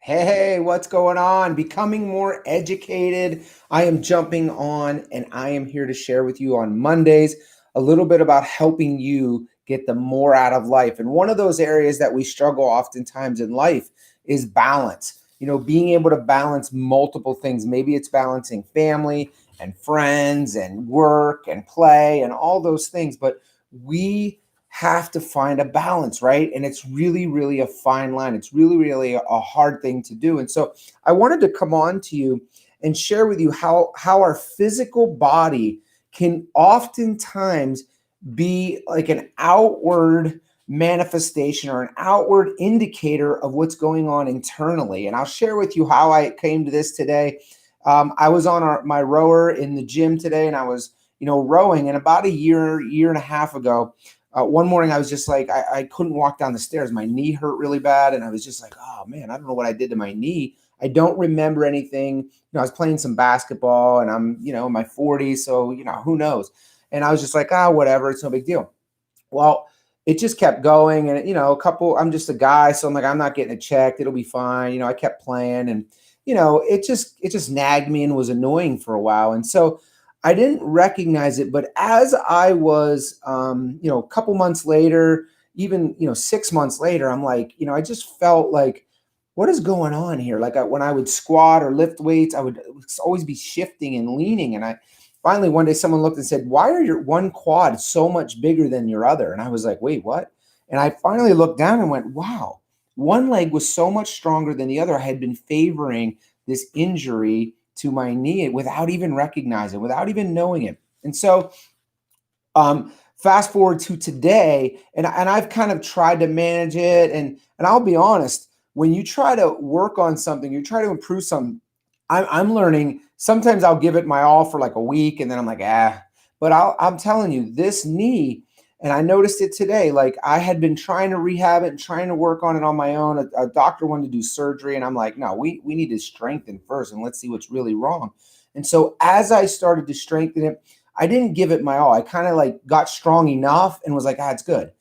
Hey, what's going on? Becoming more educated. I am jumping on and I am here to share with you on Mondays a little bit about helping you get the more out of life. And one of those areas that we struggle oftentimes in life is balance. Being able to balance multiple things. Maybe it's balancing family and friends and work and play and all those things. But we have to find a balance, right? And it's really, really a fine line. It's really, really a hard thing to do. And so I wanted to come on to you and share with you how our physical body can oftentimes be like an outward manifestation or an outward indicator of what's going on internally. And I'll share with you how I came to this today. I was on my rower in the gym today, and I was, rowing. And about a year and a half ago, one morning I was just like, I couldn't walk down the stairs. My knee hurt really bad. And I was just like, oh man, I don't know what I did to my knee. I don't remember anything. I was playing some basketball and I'm, in my 40s. So, who knows? And I was just like, whatever. It's no big deal. Well, it just kept going. And, I'm just a guy. So I'm like, I'm not getting it checked. It'll be fine. I kept playing and, it just nagged me and was annoying for a while. And so I didn't recognize it, but as I was, a couple months later, even 6 months later, I'm like, I just felt like, what is going on here? Like when I would squat or lift weights, I would always be shifting and leaning. And I finally one day someone looked and said, "Why are your one quad so much bigger than your other?" And I was like, "Wait, what?" And I finally looked down and went, "Wow, one leg was so much stronger than the other. I had been favoring this injury to my knee without even recognizing, without even knowing it." And so, fast forward to today, and I've kind of tried to manage it. And I'll be honest, when you try to work on something, you try to improve something. I'm learning. Sometimes I'll give it my all for like a week, and then I'm like, ah. But I'm telling you, this knee, and I noticed it today. Like I had been trying to rehab it and trying to work on it on my own. A doctor wanted to do surgery, and I'm like, no, we need to strengthen first, and let's see what's really wrong. And so as I started to strengthen it, I didn't give it my all. I kind of like got strong enough and was like, it's good.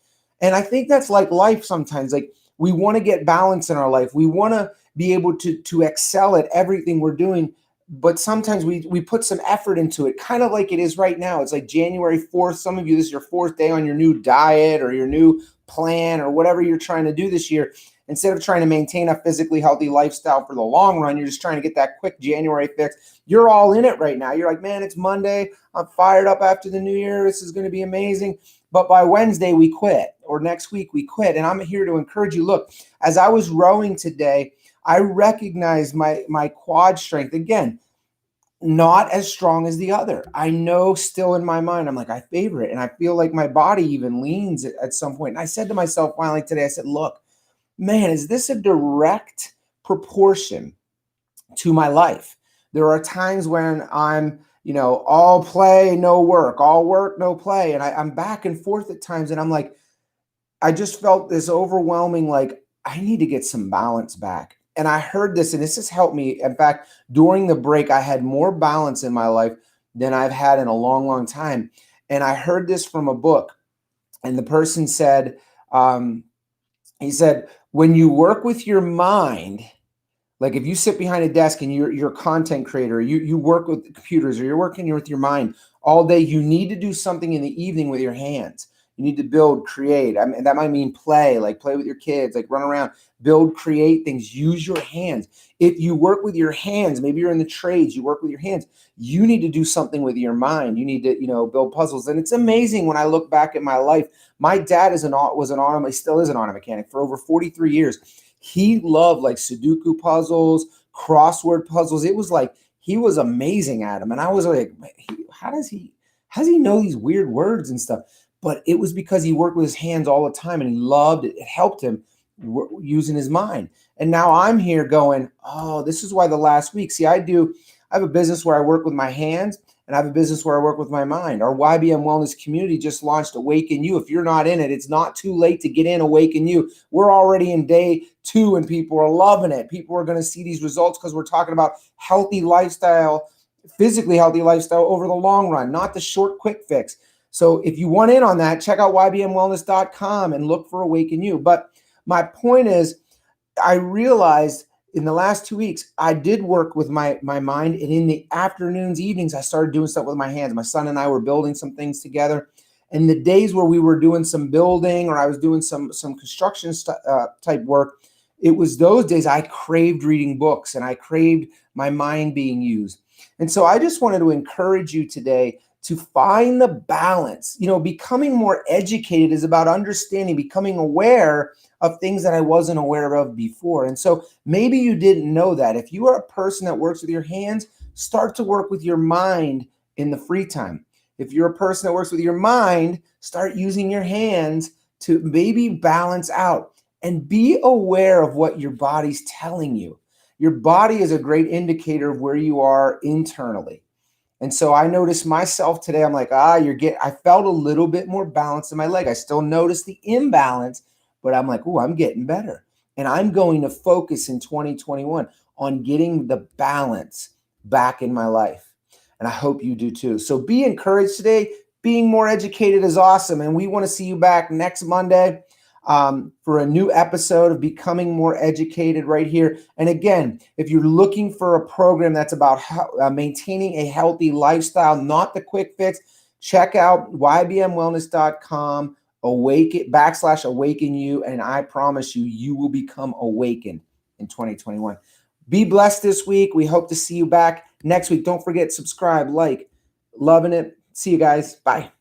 And I think that's like life sometimes. Like we want to get balance in our life. We want to be able to excel at everything we're doing, but sometimes we put some effort into it, kind of like it is right now. It's like January 4th. Some of you, this is your fourth day on your new diet or your new plan or whatever you're trying to do this year. Instead of trying to maintain a physically healthy lifestyle for the long run, you're just trying to get that quick January fix. You're all in it right now. You're like, man, it's Monday. I'm fired up after the new year. This is going to be amazing. But by Wednesday, we quit, or next week, we quit. And I'm here to encourage you. Look, as I was rowing today, I recognized my quad strength. Again, not as strong as the other. I know still in my mind, I'm like, I favor it. And I feel like my body even leans at some point. And I said to myself finally today, I said, look, man, is this a direct proportion to my life? There are times when I'm, all play, no work, all work, no play. And I'm back and forth at times. And I'm like, I just felt this overwhelming, like, I need to get some balance back. And I heard this, and this has helped me. In fact, during the break, I had more balance in my life than I've had in a long, long time. And I heard this from a book. And the person said, he said, when you work with your mind, like if you sit behind a desk and you're a content creator, you work with computers or you're working with your mind all day, you need to do something in the evening with your hands. You need to build, create. I mean, that might mean play, like play with your kids, like run around, build, create things, use your hands. If you work with your hands, maybe you're in the trades, you work with your hands, you need to do something with your mind. You need to, build puzzles. And it's amazing when I look back at my life. My dad was an auto, he still is an auto mechanic for over 43 years. He loved like Sudoku puzzles, crossword puzzles. It was like he was amazing at them. And I was like, how does he know these weird words and stuff? But it was because he worked with his hands all the time and he loved it. It helped him using his mind. And now I'm here going, oh, this is why the last week, see, I have a business where I work with my hands and I have a business where I work with my mind. Our YBM Wellness community just launched Awaken You. If you're not in it, it's not too late to get in Awaken You. We're already in day 2 and people are loving it. People are going to see these results because we're talking about healthy lifestyle, physically healthy lifestyle over the long run, not the short, quick fix. So if you want in on that, check out ybmwellness.com and look for Awaken You. But my point is, I realized in the last 2 weeks, I did work with my mind, and in the afternoons, evenings, I started doing stuff with my hands. My son and I were building some things together, and the days where we were doing some building or I was doing some construction type work, it was those days I craved reading books and I craved my mind being used. And so I just wanted to encourage you today to find the balance. Becoming more educated is about understanding, becoming aware of things that I wasn't aware of before. And so maybe you didn't know that. If you are a person that works with your hands, start to work with your mind in the free time. If you're a person that works with your mind, start using your hands to maybe balance out and be aware of what your body's telling you. Your body is a great indicator of where you are internally. And so I noticed myself today. I'm like, I felt a little bit more balance in my leg. I still notice the imbalance, but I'm like, I'm getting better. And I'm going to focus in 2021 on getting the balance back in my life. And I hope you do too. So be encouraged today. Being more educated is awesome. And we want to see you back next Monday for a new episode of Becoming More Educated right here. And again, if you're looking for a program that's about maintaining a healthy lifestyle, not the quick fix, check out ybmwellness.com, /Awaken You, and I promise you, you will become awakened in 2021. Be blessed this week. We hope to see you back next week. Don't forget, subscribe, like, loving it. See you guys. Bye.